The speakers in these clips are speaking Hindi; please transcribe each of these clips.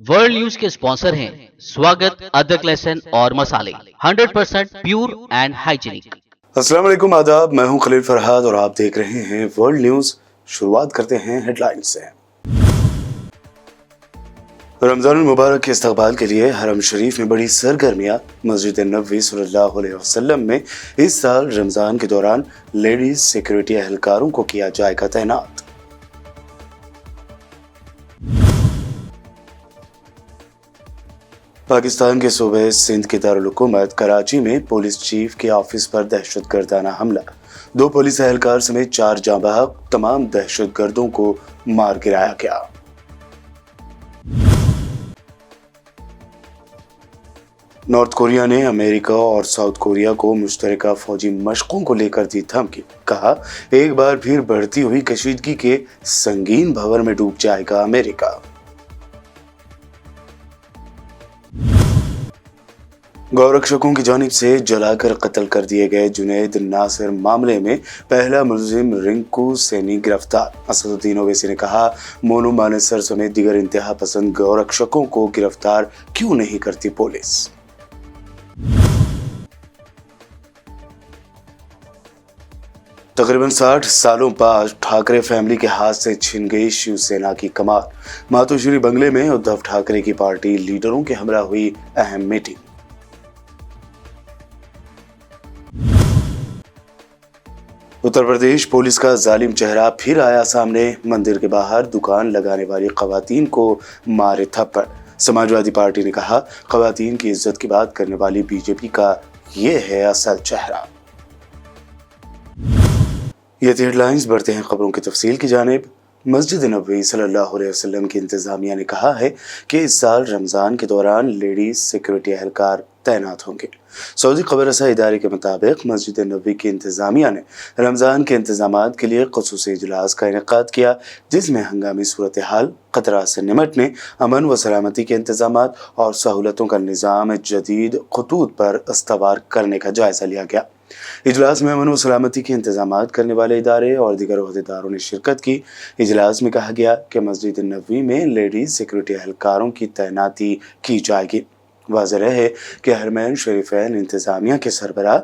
वर्ल्ड न्यूज के स्पॉन्सर हैं स्वागत, अदरक, लहसुन और मसाले 100% प्योर एंड हाइजीनिक। अस्सलाम वालेकुम, आदाब। मैं हूं खलील फरहाद और आप देख रहे हैं वर्ल्ड न्यूज। शुरुआत करते हैं हेडलाइन से। रमजान मुबारक के इस्तकबाल के लिए हरम शरीफ में बड़ी सरगर्मियां। मस्जिद नबवी सल्लल्लाहु अलैहि वसल्लम में इस साल रमजान के दौरान लेडीज सिक्योरिटी एहलकारों को किया जाएगा तैनात। पाकिस्तान के सूबे सिंध के दारुल हुकूमत कराची में पुलिस चीफ के ऑफिस पर दहशतगर्दाना हमला। 2 पुलिस एहलकार समेत 4 जाँ बहक, तमाम दहशतगर्दों को मार गिराया गया। नॉर्थ कोरिया ने अमेरिका और साउथ कोरिया को मुश्तरका फौजी मशकों को लेकर दी धमकी। कहा, एक बार फिर बढ़ती हुई कशीदगी के संगीन भंवर में डूब जाएगा अमेरिका। गौरक्षकों की जानिब से जलाकर कत्ल कर दिए गए जुनैद नासिर मामले में पहला मुलजिम रिंकू सैनी गिरफ्तार। असदुद्दीन ओवैसी ने कहा, मोनू मानेसर समेत दीगर इंतहा पसंद गौरक्षकों को गिरफ्तार क्यों नहीं करती पुलिस। तकरीबन 60 सालों बाद ठाकरे फैमिली के हाथ से छिन गई शिवसेना की कमान। मातोश्री बंगले में उद्धव ठाकरे की पार्टी लीडरों के हमरा हुई अहम मीटिंग। उत्तर प्रदेश पुलिस का जालिम चेहरा फिर आया सामने। मंदिर के बाहर दुकान लगाने वाली खवातीन को मारे थप्पड़। समाजवादी पार्टी ने कहा, खवातीन की इज्जत की बात करने वाली बीजेपी का ये है असल चेहरा। ये थी हेडलाइंस। बढ़ते हैं खबरों की तफसील की जानिब। मस्जिद नबवी सल्लल्लाहु अलैहि वसल्लम की इंतजामिया ने कहा है कि इस साल रमजान के दौरान लेडीज सिक्योरिटी एहलकार तैनात होंगे। सऊदी खबररसा इदारे के मुताबिक मस्जिद नबवी की इंतजामिया ने रमजान के इंतजामात के लिए खुसूसी इजलास का इनेकाद किया, जिसमें हंगामी सूरत हाल, खतरा से निमटने, अमन व सलामती के इंतजामात और सहूलतों का निज़ाम जदीद खतूत पर इस्तवार करने का जायजा लिया गया। इजलास में अमन व सलामती के इंतजामात करने वाले इदारे और दीगर ओहदेदारों ने शिरकत की। इजलास में कहा गया कि मस्जिद नबवी में लेडीज सिक्योरिटी एहलकारों की तैनाती की जाएगी। वाज़ेह रहे कि हरमैन शरीफैन इंतजामिया के सरबराह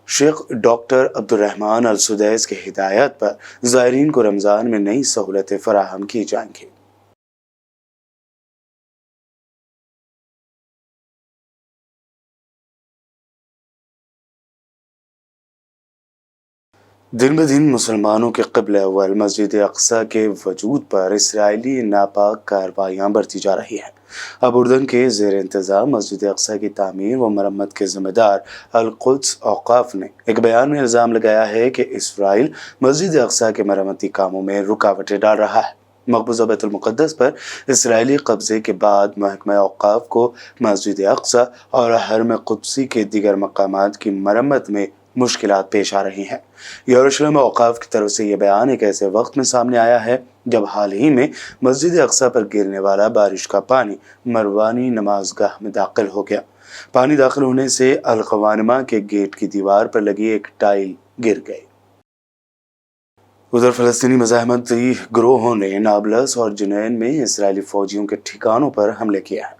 शेख डॉक्टर अब्दुर्रहमान अल सुदैस की हिदायत पर ज़ायरीन को रमज़ान में नई सहूलतें फराहम की जाएंगी। दिन ब दिन मुसलमानों के क़िबला अव्वल मस्जिद अक़सा के वजूद पर इसराइली नापाक कार्रवाइयाँ बढ़ती जा रही हैं। अब उर्दन के ज़ेर इंतज़ाम मस्जिद अक़सा की तामीर व मरम्मत के ज़िम्मेदार अल कुद्स औक़ाफ़ ने एक बयान में इल्ज़ाम लगाया है कि इसराइल मस्जिद अक़सा के मरम्मती कामों में रुकावटें डाल रहा है। मक़बूज़ा बैतुल मुक़द्दस पर इसराइली कब्ज़े के बाद महकमा औक़ाफ़ को मस्जिद अक़सा और हरम क़ुद्सी के दीगर मकामात की मरम्मत में मुश्किलात पेश आ रही हैं। यरूशलेम औक़ाफ़ की तरफ से यह बयान एक ऐसे वक्त में सामने आया है जब हाल ही में मस्जिद अक़सा पर गिरने वाला बारिश का पानी मरवानी नमाज़गाह में दाखिल हो गया। पानी दाखिल होने से अल क़वानिमा के गेट की दीवार पर लगी एक टाइल गिर गई। उधर फ़लस्तीनी मज़ाहमती ग्रोहों ने नाबलस और जुनैन में इसराइली फ़ौजियों के ठिकानों पर हमले किए हैं।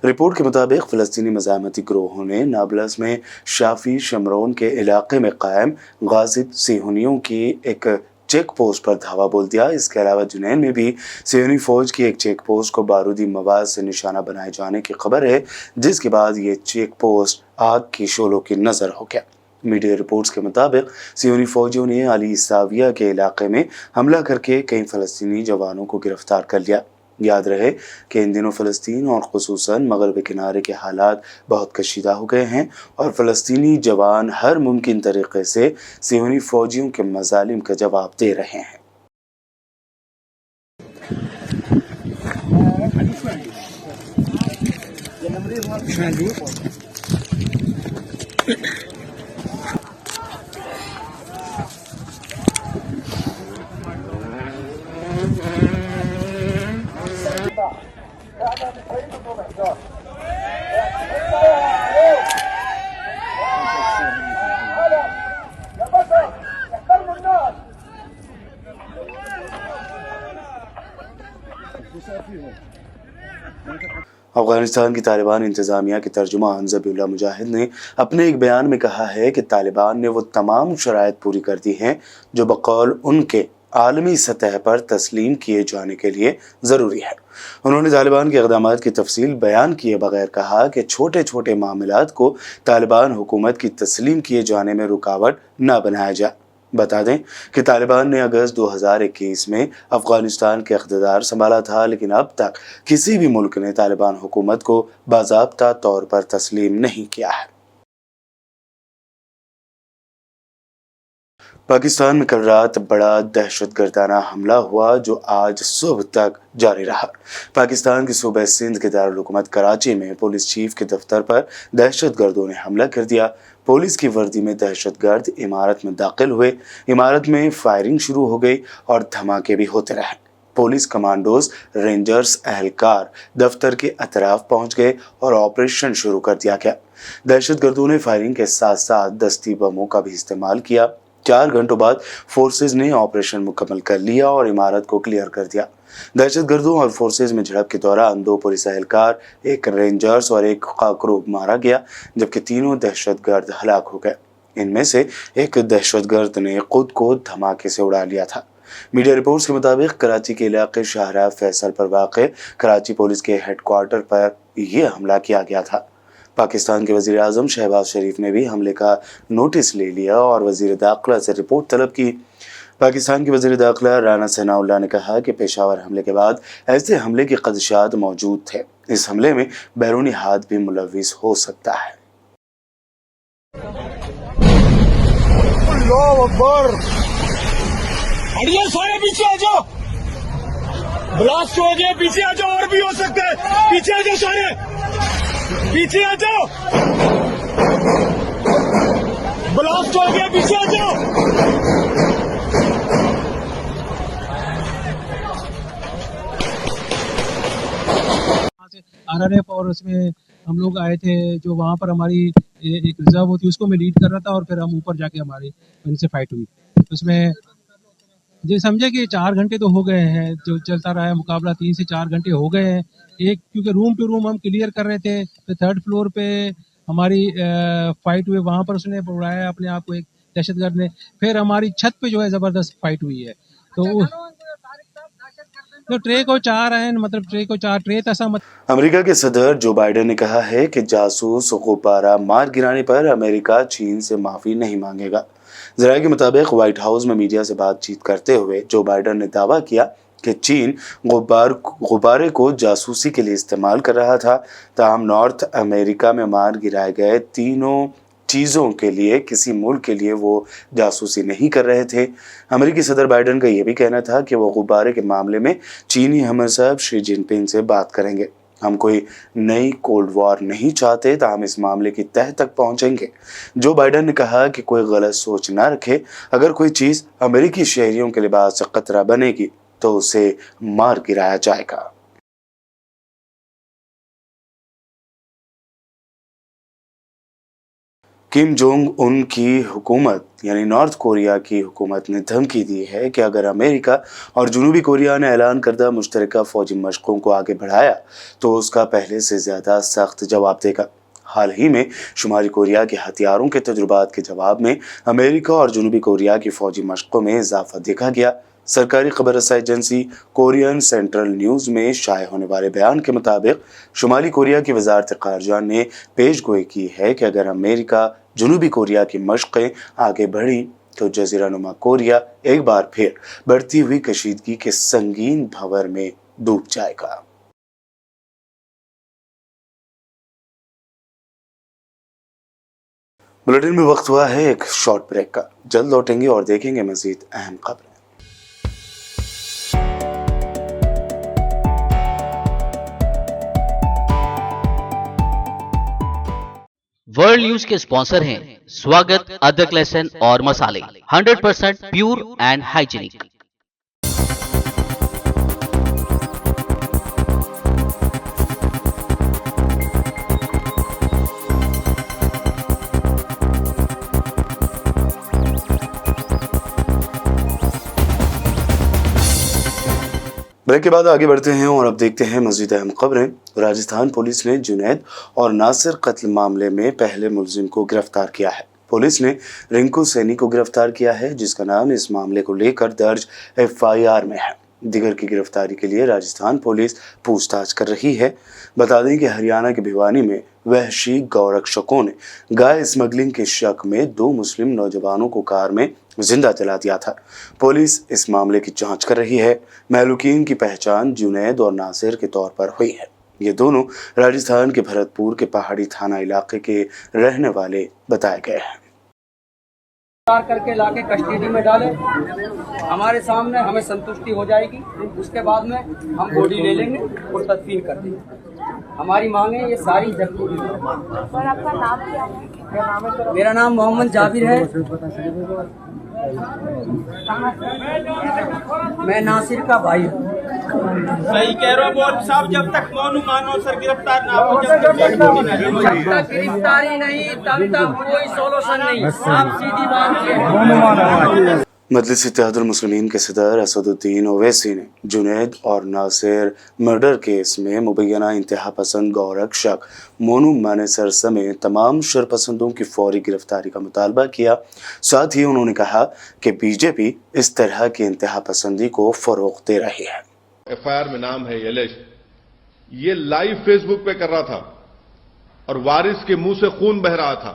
रिपोर्ट के मुताबिक फ़लस्तीनी मज़ाहमती ग्रोहों ने नाबलस में शाफ़ी शमरोन के इलाके में कायम गाज़िब सिहोनियों की एक चेक पोस्ट पर धावा बोल दिया। इसके अलावा जुनैन में भी सियोनी फ़ौज की एक चेक पोस्ट को बारूदी मवाद से निशाना बनाए जाने की खबर है, जिसके बाद ये चेक पोस्ट आग की शोलों की नज़र हो गया। मीडिया रिपोर्ट्स के मुताबिक सियोनी फ़ौजियों ने अली साविया के इलाके में हमला करके कई फ़लस्तीनी जवानों को गिरफ्तार कर लिया। याद रहे कि इन दिनों फ़लस्तीन और ख़ुसूसन मगरबी किनारे के हालात बहुत कशीदा हो गए हैं और फ़लस्तीनी जवान हर मुमकिन तरीक़े से सियोनी फ़ौजियों के मज़ालिम का जवाब दे रहे हैं। अफगानिस्तान की तालिबान इंतजामिया के तर्जुमान ज़बीउल्लाह मुजाहिद ने अपने एक बयान में कहा है कि तालिबान ने वो तमाम शराइत पूरी कर दी हैं जो बकौल उनके आलमी सतह पर तस्लीम किए जाने के लिए ज़रूरी है। उन्होंने तालिबान के इक़दामात की तफसील बयान किए बगैर कहा कि छोटे छोटे मामलात को तालिबान हुकूमत की तस्लीम किए जाने में रुकावट न बनाया जाए। बता दें कि तालिबान ने अगस्त 2021 में अफगानिस्तान के इख्तियार संभाला था, लेकिन अब तक किसी भी मुल्क ने तालिबान हुकूमत को बाज़ाब्ता तौर पर तस्लीम नहीं किया है। पाकिस्तान में कल रात बड़ा दहशतगर्दाना हमला हुआ जो आज सुबह तक जारी रहा। पाकिस्तान के सूबे सिंध के दारुल हुकूमत कराची में पुलिस चीफ के दफ्तर पर दहशतगर्दों ने हमला कर दिया। पुलिस की वर्दी में दहशतगर्द इमारत में दाखिल हुए, इमारत में फायरिंग शुरू हो गई और धमाके भी होते रहे। पुलिस कमांडोज, रेंजर्स, एहलकार दफ्तर के अतराफ पहुंच गए और ऑपरेशन शुरू कर दिया गया। दहशतगर्दों ने फायरिंग के साथ साथ दस्ती बमों का भी इस्तेमाल किया। 4 घंटों बाद फोर्सेज ने ऑपरेशन मुकम्मल कर लिया और इमारत को क्लियर कर दिया। दहशतगर्दों और फोर्सेज में झड़प के दौरान 2 पुलिस एहलकार, 1 रेंजर्स और 1 खाकरूब मारा गया, जबकि 3 दहशतगर्द हलाक हो गए। इनमें से एक दहशतगर्द ने खुद को धमाके से उड़ा लिया था। मीडिया रिपोर्ट्स के मुताबिक कराची के इलाके शाहराह फैसल पर वाक़े कराची पुलिस के हेडक्वार्टर पर यह हमला किया गया था। पाकिस्तान के वज़ीर आज़म शहबाज शरीफ ने भी हमले का नोटिस ले लिया और वज़ीर दाखिला से रिपोर्ट तलब की। पाकिस्तान के वज़ीर दाखिला राना सनाउल्लाह ने कहा कि पेशावर हमले के बाद ऐसे हमले के ख़दशात मौजूद थे। इस हमले में बैरूनी हाथ भी मुलव्विस हो सकता है। सारे पीछे आ जाओ, ब्लास्ट हो गया, पीछे आ जाओ, और भी हो सकता है, पीछे आ जाओ, सारे पीछे आ जाओ, ब्लास्ट हो गया, पीछे आ जाओ। RRF और उसमें हम लोग आए थे, जो वहाँ पर हमारी एक रिजर्व होती है उसको मैं लीड कर रहा था और फिर हम ऊपर जाके हमारी उनसे फाइट हुई। उसमें जी समझे कि 4 घंटे तो हो गए हैं जो चलता रहा है मुकाबला, 3 से 4 घंटे हो गए हैं। एक क्योंकि रूम टू रूम हम क्लियर कर रहे थे, तो 3rd फ्लोर पे हमारी फाइट हुई, वहाँ पर उसने उड़ाया अपने आप को एक दहशतगर्द ने। फिर हमारी छत पे जो है जबरदस्त फाइट हुई है। तो ट्रे को 4 हैं, मतलब ट्रे को 4 ट्रे तसा मत। अमेरिका के सदर जो बाइडेन ने कहा है कि जासूस गुब्बारा मार गिराने पर अमेरिका चीन से माफी नहीं मांगेगा। ज़राए के मुताबिक व्हाइट हाउस में मीडिया से बातचीत करते हुए जो बाइडेन ने दावा किया कि चीन गुब्बारे को जासूसी के लिए इस्तेमाल कर रहा था। ताहम नॉर्थ अमेरिका में मार गिराए गए तीनों चीज़ों के लिए किसी मुल्क के लिए वो जासूसी नहीं कर रहे थे। अमेरिकी सदर बाइडेन का यह भी कहना था कि वो गुब्बारे के मामले में चीनी हमसाहब शी जिनपिंग से बात करेंगे। हम कोई नई कोल्ड वॉर नहीं चाहते, तो हम इस मामले की तह तक पहुंचेंगे। जो बाइडेन ने कहा कि कोई गलत सोच ना रखे, अगर कोई चीज़ अमेरिकी शहरियों के लिबास से खतरा बनेगी तो उसे मार गिराया जाएगा। किम जोंग उन की हुकूमत यानी नॉर्थ कोरिया की हुकूमत ने धमकी दी है कि अगर अमेरिका और जनूबी कोरिया ने ऐलान करदा मुश्तरका फौजी मशकों को आगे बढ़ाया तो उसका पहले से ज़्यादा सख्त जवाब देगा। हाल ही में शुमारी कोरिया के हथियारों के तजुर्बात के जवाब में अमेरिका और जनूबी कोरिया की फौजी मशकों में इजाफा देखा गया। सरकारी खबर रसाई एजेंसी कोरियन सेंट्रल न्यूज़ में शाये होने वाले बयान के मुताबिक शुमाली कोरिया की वजारत ख़ारजा ने पेशगोई की है कि अगर अमेरिका जनूबी कोरिया की मशक़ें आगे बढ़ी तो जज़ीरा नुमा कोरिया एक बार फिर बढ़ती हुई कशीदगी के संगीन भंवर में डूब जाएगा। बुलेटिन में वक्त हुआ है एक शॉर्ट ब्रेक का। जल्द लौटेंगे और देखेंगे मजीद अहम खबरें। वर्ल्ड न्यूज के स्पॉन्सर हैं स्वागत, अदरक, लहसुन और मसाले, 100% प्योर एंड हाइजीनिक। ब्रेक के बाद आगे बढ़ते हैं और अब देखते हैं मज़ीद अहम खबरें। राजस्थान पुलिस ने जुनैद और नासिर कत्ल मामले में पहले मुलजिम को गिरफ्तार किया है। पुलिस ने रिंकू सैनी को गिरफ्तार किया है, जिसका नाम इस मामले को लेकर दर्ज FIR में है। दिगर की गिरफ्तारी के लिए राजस्थान पुलिस पूछताछ कर रही है। बता दें कि हरियाणा के भिवानी में वहशी गौरक्षकों ने गाय स्मगलिंग के शक में 2 मुस्लिम नौजवानों को कार में जिंदा जला दिया था। पुलिस इस मामले की जांच कर रही है। महलूकीन की पहचान जुनैद और नासिर के तौर पर हुई है। ये दोनों राजस्थान के भरतपुर के पहाड़ी थाना इलाके के रहने वाले बताए गए हैं। करके लाके कस्टडी में डाले, हमारे सामने हमें संतुष्टि हो जाएगी। उसके बाद में हम बॉडी ले लेंगे और तदफीन कर देंगे। हमारी मांगे ये सारी जरूरी है। और आपका नाम क्या है? मेरा नाम मोहम्मद जाबिर है। मैं नासिर का भाई हूँ। सही कह रहे हो बोल साहब, जब तक मोनू मानो सर गिरफ्तार ना हो, जब तक गिरफ्तारी नहीं तब तक कोई सोल्यूशन नहीं। आप सीधी बात है। मजलिस इत्तेहादुल मुस्लिमीन के सदर असदुद्दीन ओवैसी ने जुनैद और नासिर मर्डर केस में मुबैना इंतहा पसंद गौरक्षक मोनू मानेसर समेत तमाम शरपसंदों की फौरी गिरफ्तारी का मुतालबा किया। साथ ही उन्होंने कहा कि बीजेपी इस तरह की इंतहा पसंदी को फरोग दे रही है। FIR में नाम है एलेश, ये लाइव फेसबुक पे कर रहा था और वारिस के मुंह से खून बह रहा था,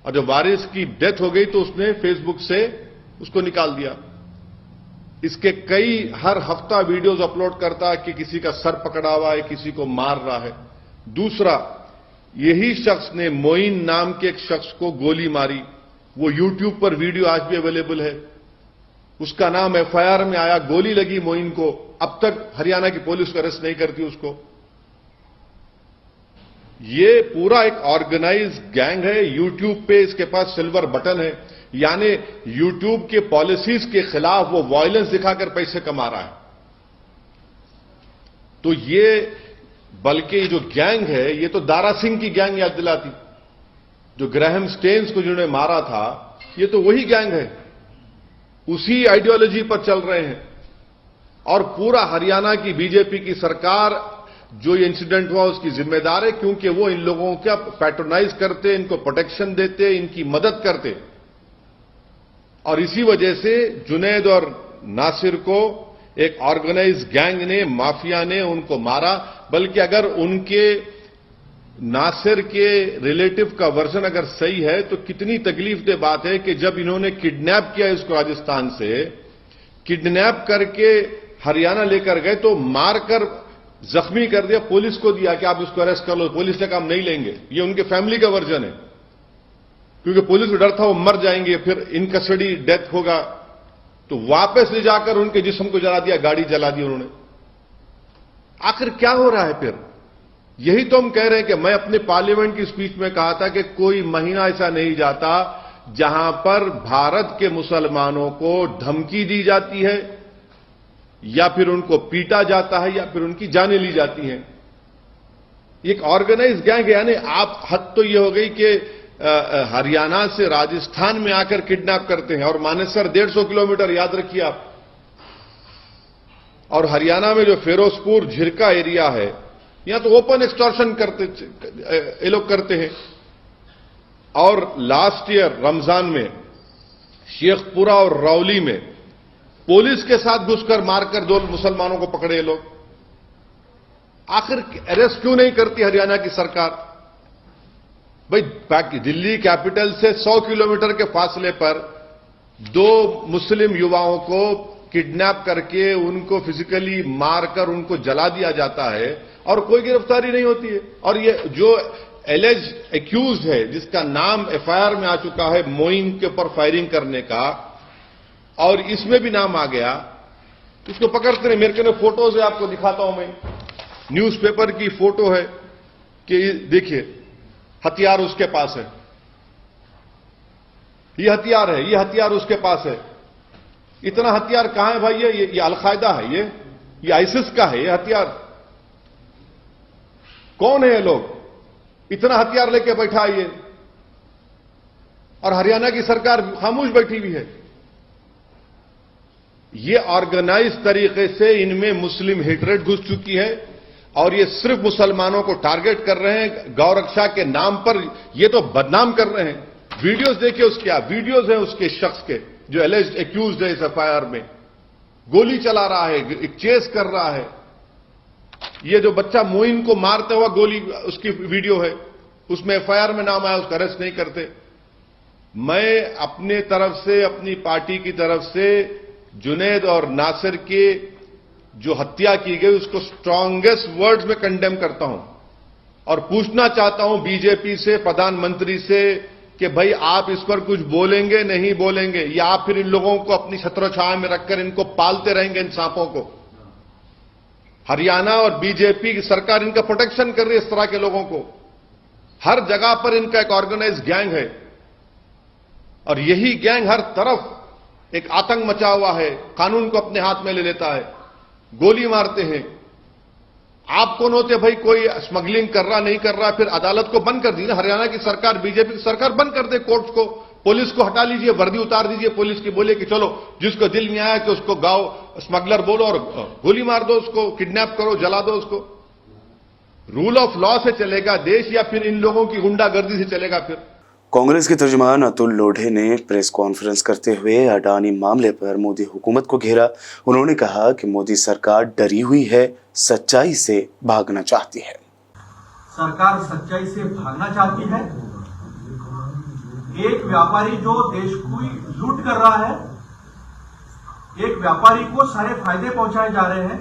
और जब वारिस की डेथ हो गई तो उसने फेसबुक से उसको निकाल दिया। इसके कई हर हफ्ता वीडियोस अपलोड करता है कि किसी का सर पकड़ा हुआ है, किसी को मार रहा है। दूसरा, यही शख्स ने मोइन नाम के एक शख्स को गोली मारी। वो YouTube पर वीडियो आज भी अवेलेबल है। उसका नाम FIR में आया, गोली लगी मोइन को। अब तक हरियाणा की पुलिस अरेस्ट नहीं करती उसको। ये पूरा एक ऑर्गेनाइज गैंग है। YouTube पे इसके पास सिल्वर बटन है, यानी YouTube के पॉलिसीज के खिलाफ वो वायलेंस दिखाकर पैसे कमा रहा है। तो ये बल्कि जो गैंग है, ये तो दारा सिंह की गैंग याद दिलाती, जो ग्राहम स्टेन्स को जिन्होंने मारा था। ये तो वही गैंग है, उसी आइडियोलॉजी पर चल रहे हैं। और पूरा हरियाणा की बीजेपी की सरकार जो ये इंसिडेंट हुआ उसकी जिम्मेदार है, क्योंकि वो इन लोगों का पैट्रोनाइज करते, इनको प्रोटेक्शन देते, इनकी मदद करते। और इसी वजह से जुनैद और नासिर को एक ऑर्गेनाइज गैंग ने, माफिया ने उनको मारा। बल्कि अगर उनके नासिर के रिलेटिव का वर्जन अगर सही है तो कितनी तकलीफदेह बात है कि जब इन्होंने किडनैप किया इसको राजस्थान से, किडनैप करके हरियाणा लेकर गए तो मारकर जख्मी कर दिया, पुलिस को दिया कि आप इसको अरेस्ट कर लो। पुलिस ने कहा हम नहीं लेंगे। ये उनके फैमिली का वर्जन है, क्योंकि पुलिस को डर था वो मर जाएंगे, फिर इन कस्टडी डेथ होगा। तो वापस ले जाकर उनके जिस्म को जला दिया, गाड़ी जला दी उन्होंने। आखिर क्या हो रहा है फिर? यही तो हम कह रहे हैं कि मैं अपने पार्लियामेंट की स्पीच में कहा था कि कोई महीना ऐसा नहीं जाता जहां पर भारत के मुसलमानों को धमकी दी जाती है, या फिर उनको पीटा जाता है, या फिर उनकी जानें ली जाती हैं। एक ऑर्गेनाइज गैंग है। यानी आप हद तो यह हो गई कि हरियाणा से राजस्थान में आकर किडनैप करते हैं। और मानेसर 150 किलोमीटर, याद रखिए आप। और हरियाणा में जो फिरोजपुर झिरका एरिया है, यहां तो ओपन एक्सटॉर्शन करते ये लोग करते हैं। और लास्ट ईयर रमजान में शेखपुरा और रौली में पुलिस के साथ घुसकर मारकर 2 मुसलमानों को पकड़े ये लोग। आखिर अरेस्ट क्यों नहीं करती हरियाणा की सरकार? भाई, दिल्ली कैपिटल से 100 किलोमीटर के फासले पर 2 मुस्लिम युवाओं को किडनैप करके उनको फिजिकली मारकर उनको जला दिया जाता है और कोई गिरफ्तारी नहीं होती है। और ये जो एलेज एक्यूज्ड है, जिसका नाम FIR में आ चुका है मोइन के ऊपर फायरिंग करने का, और इसमें भी नाम आ गया, इसको पकड़ते नहीं। मेरे को फोटोज है, आपको दिखाता हूं मैं। न्यूज़पेपर की फोटो है कि देखिए हथियार उसके पास है, ये हथियार है, ये हथियार उसके पास है। इतना हथियार कहां है भाई? ये अलकायदा है, ये आईसिस का है ये हथियार। कौन है ये लोग? इतना हथियार लेके बैठा है ये, और हरियाणा की सरकार खामोश बैठी हुई है। ये ऑर्गेनाइज तरीके से इनमें मुस्लिम हेटरेट घुस चुकी है और ये सिर्फ मुसलमानों को टारगेट कर रहे हैं। गौरक्षा के नाम पर ये तो बदनाम कर रहे हैं। वीडियोस देखिए उसके, वीडियोस हैं उसके शख्स के जो एलिज्ड एक्यूज्ड है इस एफआईआर में। गोली चला रहा है, चेस कर रहा है। ये जो बच्चा मोइन को मारते हुआ गोली, उसकी वीडियो है, उसमें एफआईआर में नाम आया, उसका अरेस्ट नहीं करते। मैं अपने तरफ से, अपनी पार्टी की तरफ से जुनैद और नासिर के जो हत्या की गई उसको स्ट्रांगेस्ट वर्ड्स में कंडेम करता हूं और पूछना चाहता हूं बीजेपी से, प्रधानमंत्री से कि भाई आप इस पर कुछ बोलेंगे नहीं बोलेंगे, या आप फिर इन लोगों को अपनी छत्रछाया में रखकर इनको पालते रहेंगे, इन सांपों को। हरियाणा और बीजेपी की सरकार इनका प्रोटेक्शन कर रही है इस तरह के लोगों को। हर जगह पर इनका एक ऑर्गेनाइज गैंग है और यही गैंग हर तरफ एक आतंक मचा हुआ है, कानून को अपने हाथ में ले लेता है, गोली मारते हैं। आप कौन होते भाई, कोई स्मगलिंग कर रहा नहीं कर रहा, फिर अदालत को बंद कर दीजिए। हरियाणा की सरकार, बीजेपी की सरकार बंद कर दे कोर्ट्स को, पुलिस को हटा लीजिए, वर्दी उतार दीजिए पुलिस की, बोले कि चलो जिसको दिल में आया कि उसको गाओ स्मगलर बोलो और गोली मार दो, उसको किडनैप करो, जला दो उसको। रूल ऑफ लॉ से चलेगा देश या फिर इन लोगों की गुंडागर्दी से चलेगा? फिर कांग्रेस के तर्जुमान अतुल लोढ़े ने प्रेस कॉन्फ्रेंस करते हुए अडानी मामले पर मोदी हुकूमत को घेरा। उन्होंने कहा कि मोदी सरकार डरी हुई है, सच्चाई से भागना चाहती है। सरकार सच्चाई से भागना चाहती है। एक व्यापारी जो देश को लूट कर रहा है, एक व्यापारी को सारे फायदे पहुंचाए जा रहे हैं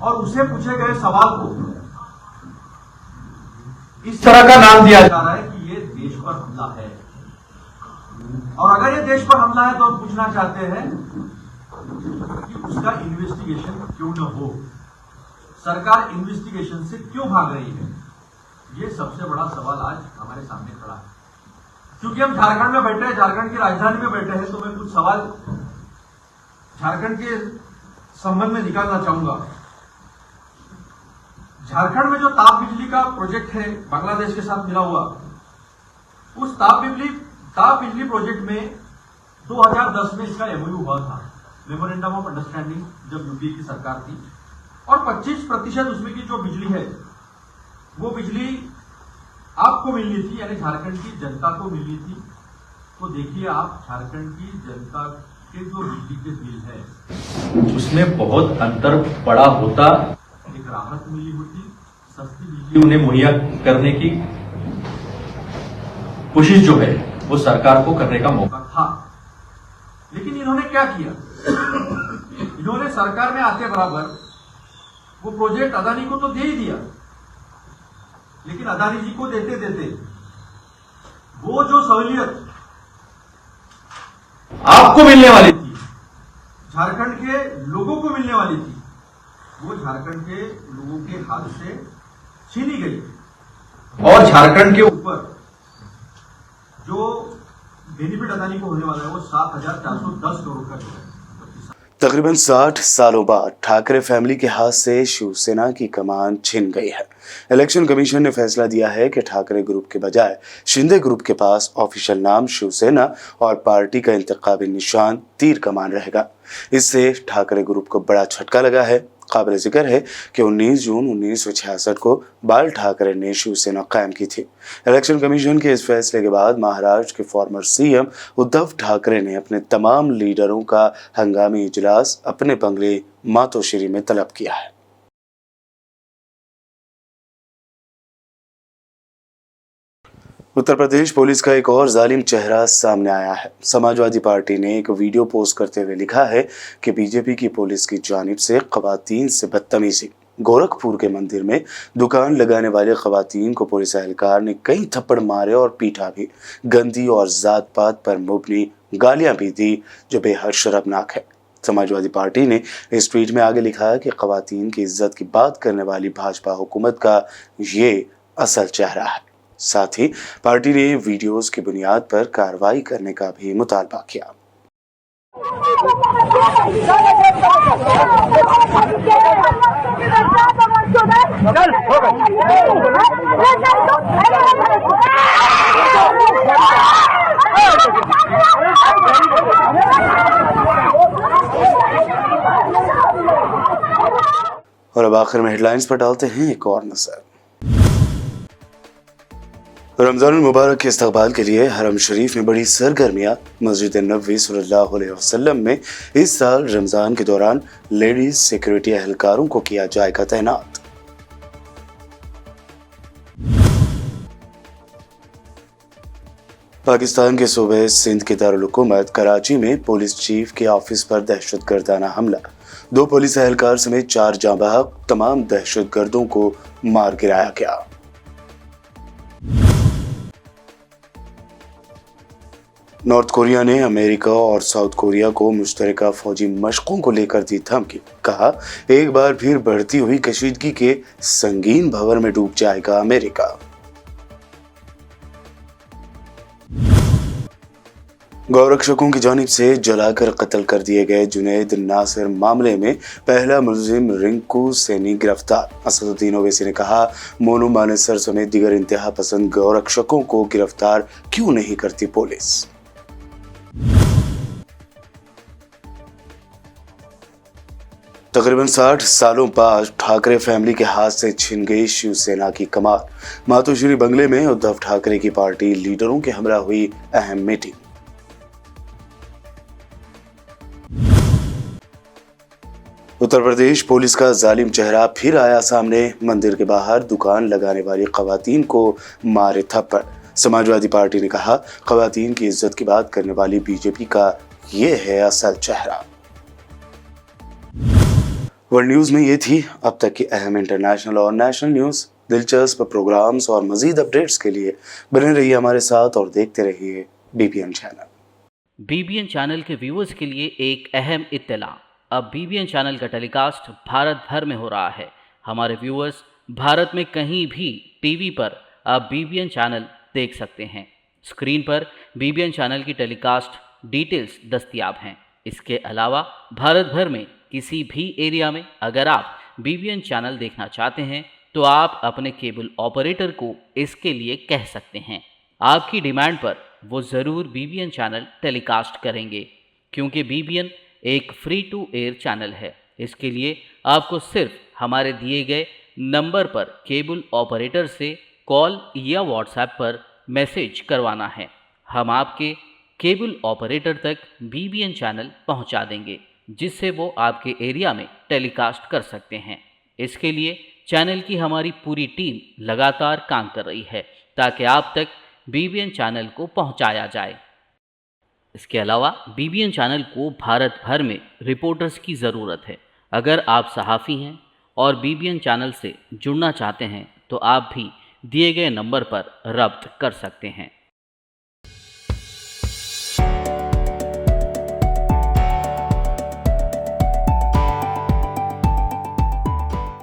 और उसे पूछे गए सवाल को इस तरह का नाम दिया जा रहा है कि ये देश पर हमला है। और अगर ये देश पर हमला है तो हम पूछना चाहते हैं कि उसका इन्वेस्टिगेशन क्यों न हो, सरकार इन्वेस्टिगेशन से क्यों भाग रही है। ये सबसे बड़ा सवाल आज हमारे सामने खड़ा है। क्योंकि हम झारखंड में बैठे हैं, झारखंड की राजधानी में बैठे हैं, तो मैं कुछ सवाल झारखंड के संबंध में निकालना चाहूंगा। झारखंड में जो ताप बिजली का प्रोजेक्ट है बांग्लादेश के साथ मिला हुआ, उस ताप बिजली प्रोजेक्ट में 2010 में इसका एमओयू हुआ था, मेमोरेंडम ऑफ अंडरस्टैंडिंग, जब यूपीए की सरकार थी। और 25% उसमें की जो बिजली है वो बिजली आपको मिलनी थी, यानी झारखंड की जनता को मिलनी थी। तो देखिए आप, झारखंड की जनता के जो बिजली के बिल है उसमें बहुत अंतर बड़ा होता, एक राहत मिली होती, सस्ती बिजली उन्हें मुहैया करने की कोशिश जो है वो सरकार को करने का मौका था। लेकिन इन्होंने क्या किया, इन्होंने सरकार में आते बराबर वो प्रोजेक्ट अदानी को तो दे ही दिया, लेकिन अदानी जी को देते देते वो जो सहूलियत आपको मिलने वाली थी, झारखंड के लोगों को मिलने वाली थी, वो झारखंड के लोगों के हाथ से छीनी गई। और झारखंड के ऊपर जो बेनिफिट अदानी को होने वाला है वो 7,410 करोड़ का जो है। तकरीबन 60 सालों बाद ठाकरे फैमिली के हाथ से शिवसेना की कमान छिन गई है। इलेक्शन कमीशन ने फैसला दिया है कि ठाकरे ग्रुप के बजाय शिंदे ग्रुप के पास ऑफिशियल नाम शिवसेना और पार्टी का इंतखाबी निशान तीर कमान रहेगा। इससे ठाकरे ग्रुप को बड़ा झटका लगा है। काबिल जिक्र है कि 19 जून 1966 को बाल ठाकरे ने शिवसेना कायम की थी। इलेक्शन कमीशन के इस फैसले के बाद महाराष्ट्र के फॉर्मर सीएम उद्धव ठाकरे ने अपने तमाम लीडरों का हंगामी इजलास अपने बंगले मातोश्री में तलब किया है। उत्तर प्रदेश पुलिस का एक और जालिम चेहरा सामने आया है। समाजवादी पार्टी ने एक वीडियो पोस्ट करते हुए लिखा है कि बीजेपी की पुलिस की जानिब से खवातीन से बदतमीजी। गोरखपुर के मंदिर में दुकान लगाने वाले खवातीन को पुलिस एहलकार ने कई थप्पड़ मारे और पीटा भी। गंदी और जात पात पर मुबनी गालियां भी दी, जो बेहद शर्मनाक है। समाजवादी पार्टी ने इस ट्वीट में आगे लिखा है कि खवातीन की इज्जत की बात करने वाली भाजपा हुकूमत का ये असल चेहरा है। साथ ही पार्टी ने वीडियोस की बुनियाद पर कार्रवाई करने का भी मुतालबा किया। और अब आखिर में हेडलाइंस पर डालते हैं एक और नजर। रमजान मुबारक के इस्तकबाल के लिए हरम शरीफ में बड़ी सरगर्मियां। मस्जिद नबवी सल्लल्लाहु अलैहि वसल्लम में इस साल रमजान के दौरान लेडीज सिक्योरिटी एहलकारों को किया जाएगा तैनात। पाकिस्तान के सूबे सिंध के दारुल हुकूमत कराची में पुलिस चीफ के ऑफिस पर दहशतगर्दाना हमला। 2 पुलिस एहलकार समेत 4 जाँ बहक, तमाम दहशतगर्दों को मार गिराया गया। नॉर्थ कोरिया ने अमेरिका और साउथ कोरिया को मुश्तरका फौजी मशकों को लेकर दी धमकी। कहा, एक बार फिर बढ़ती हुई कशीदगी के संगीन भंवर में डूब जाएगा अमेरिका। गौरक्षकों की जानिब से जलाकर कत्ल कर दिए गए जुनैद नासिर मामले में पहला मुलजिम रिंकू सैनी गिरफ्तार। असदुद्दीन ओवैसी ने कहा, मोनू मानेसर समेत दीगर इंतहा पसंद गौरक्षकों को गिरफ्तार क्यों नहीं करती पुलिस। तकरीबन 60 सालों बाद ठाकरे फैमिली के हाथ से छिन गई शिवसेना की कमान। मातोश्री बंगले में उद्धव ठाकरे की पार्टी लीडरों के हमरा हुई अहम मीटिंग। उत्तर प्रदेश पुलिस का जालिम चेहरा फिर आया सामने। मंदिर के बाहर दुकान लगाने वाली खवातीन को मारे थप्पड़। समाजवादी पार्टी ने कहा, खवातीन की इज्जत की बात करने वाली बीजेपी का ये है असल चेहरा। वर्ल्ड न्यूज में ये थी अब तक की अहम इंटरनेशनल और नेशनल न्यूज। दिलचस्प प्रोग्राम्स और मजीद अपडेट्स के लिए बने रहिए हमारे साथ और देखते रहिए बीबीएन चैनल। बीबीएन चैनल के व्यूअर्स के लिए एक अहम इत्तला। अब बीबीएन चैनल का टेलीकास्ट भारत भर में हो रहा है। हमारे व्यूअर्स भारत में कहीं भी टीवी पर अब बीबीएन चैनल देख सकते हैं। स्क्रीन पर बीबीएन चैनल की टेलीकास्ट डिटेल्स दस्तयाब हैं। इसके अलावा भारत भर में किसी भी एरिया में अगर आप बीबीएन चैनल देखना चाहते हैं तो आप अपने केबल ऑपरेटर को इसके लिए कह सकते हैं। आपकी डिमांड पर वो ज़रूर बीबीएन चैनल टेलीकास्ट करेंगे, क्योंकि बीबीएन एक फ्री टू एयर चैनल है। इसके लिए आपको सिर्फ हमारे दिए गए नंबर पर केबल ऑपरेटर से कॉल या व्हाट्सएप पर मैसेज करवाना है। हम आपके केबल ऑपरेटर तक बीबीएन चैनल पहुंचा देंगे, जिससे वो आपके एरिया में टेलीकास्ट कर सकते हैं। इसके लिए चैनल की हमारी पूरी टीम लगातार काम कर रही है ताकि आप तक बीबीएन चैनल को पहुंचाया जाए। इसके अलावा बीबीएन चैनल को भारत भर में रिपोर्टर्स की ज़रूरत है। अगर आप सहाफ़ी हैं और बीबीएन चैनल से जुड़ना चाहते हैं तो आप भी दिए गए नंबर पर रब्त कर सकते हैं।